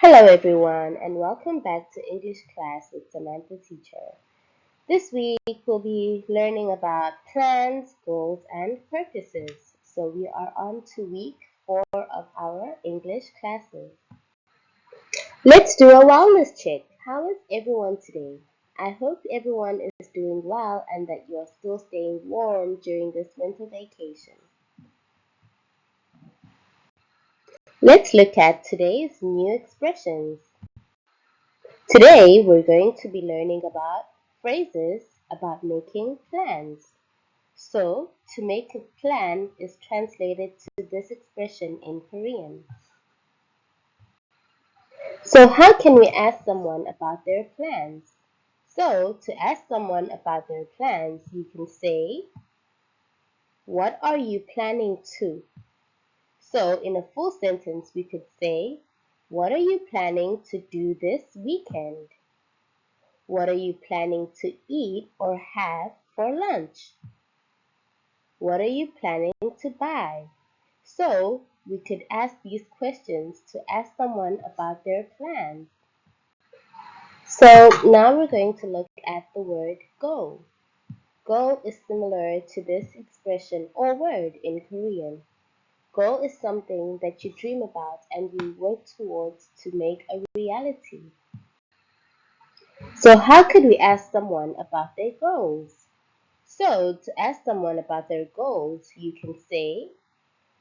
Hello everyone and welcome back to English class with Samantha Teacher. This week we'll be learning about plans, goals and purposes. So we are on to week 4 of our English classes. Let's do a wellness check. How is everyone today? I hope everyone is doing well and that you are still staying warm during this winter vacation. Let's look at today's new expressions. Today we're going to be learning about phrases about making plans. So, to make a plan is translated to this expression in Korean. So, how can we ask someone about their plans? So, to ask someone about their plans, you can say, "What are you planning to?" So, in a full sentence, we could say, "What are you planning to do this weekend?" What are you planning to eat or have for lunch? What are you planning to buy? So, we could ask these questions to ask someone about their plans. So, now we're going to look at the word go. Go is similar to this expression or word in Korean. Goal is something that you dream about and you work towards to make a reality. So, how could we ask someone about their goals? So, to ask someone about their goals, you can say,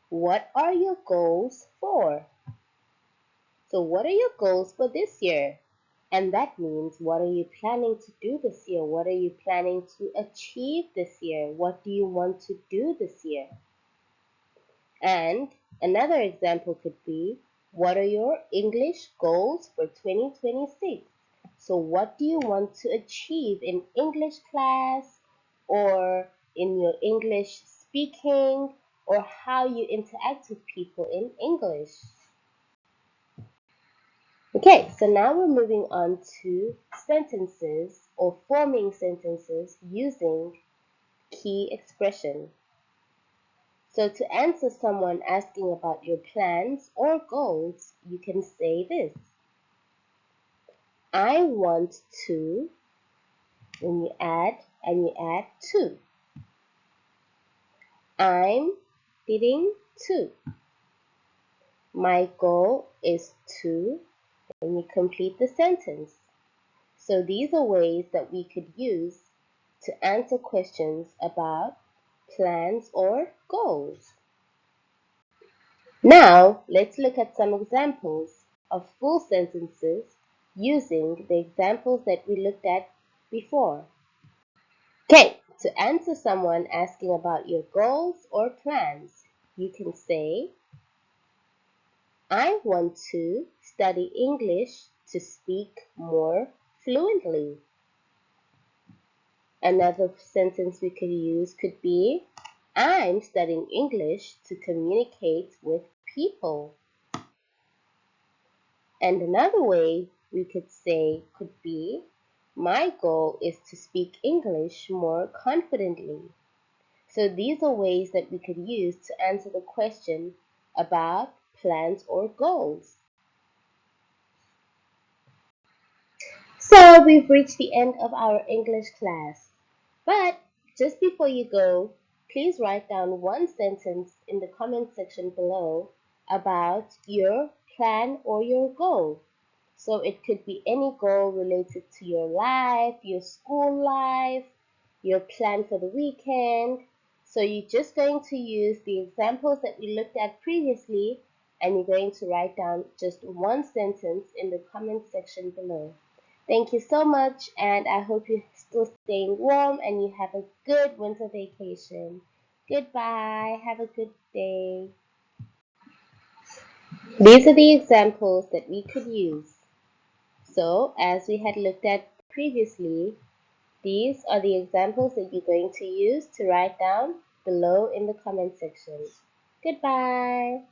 "What are your goals for?" So, what are your goals for this year? And that means, what are you planning to do this year? What are you planning to achieve this year? What do you want to do this year? And another example could be, what are your English goals for 2026? So, what do you want to achieve in English class or in your English speaking or how you interact with people in English? Okay, so now we're moving on to sentences or forming sentences using key expression. So to answer someone asking about your plans or goals, you can say this. I want to, when you add to. I'm eating to. My goal is to, and you complete the sentence. So these are ways that we could use to answer questions about plans or goals. Now, let's look at some examples of full sentences using the examples that we looked at before. Okay, to answer someone asking about your goals or plans, you can say, I want to study English to speak more fluently. Another sentence we could use could be, I'm studying English to communicate with people. And another way we could say could be, my goal is to speak English more confidently. So these are ways that we could use to answer the question about plans or goals. So we've reached the end of our English class. But just before you go, please write down one sentence in the comment section below about your plan or your goal. So it could be any goal related to your life, your school life, your plan for the weekend. So you're just going to use the examples that we looked at previously and you're going to write down just one sentence in the comment section below. Thank you so much, and I hope you're still staying warm and you have a good winter vacation. Goodbye. Have a good day. These are the examples that we could use. So, as we had looked at previously, these are the examples that you're going to use to write down below in the comment section. Goodbye.